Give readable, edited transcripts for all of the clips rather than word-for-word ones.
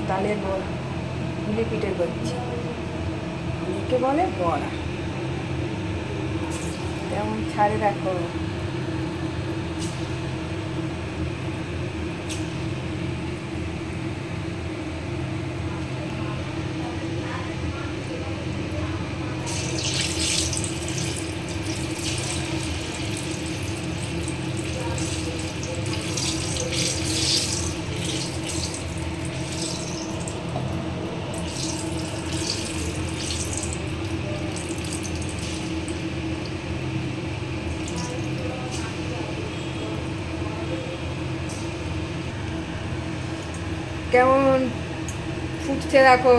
তালের বড়া, পুলি পিঠে করছি, অনেকে বলে বড়া। কেমন ছাড়ে দেখো। কেমন ফুটছে দেখো।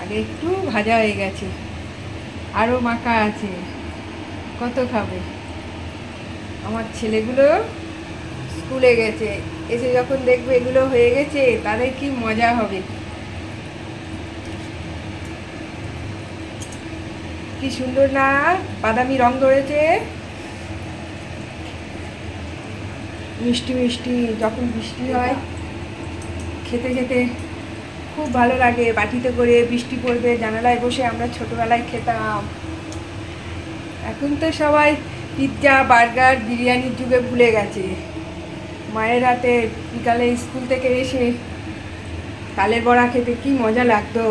আগে একটু ভাজা হয়ে গেছে, আরও মাখা আছে, কত খাবে। আমার ছেলেগুলো স্কুলে গেছে, এসে যখন দেখবে এগুলো হয়ে গেছে তাদের কি মজা হবে। কি সুন্দর না বাদামি রং ধরেছে, মিষ্টি মিষ্টি। যখন বৃষ্টি হয় খেতে খেতে খুব ভালো লাগে। বাটিতে করে বৃষ্টি পড়বে, জানালায় বসে আমরা ছোটবেলায় খেতাম। এখন তো সবাই পিৎজা, বার্গার, বিরিয়ানির যুগে ভুলে গেছে। মায়ের হাতে বিকালে স্কুল থেকে এসে তালের বড়া খেতে কি মজা লাগতো।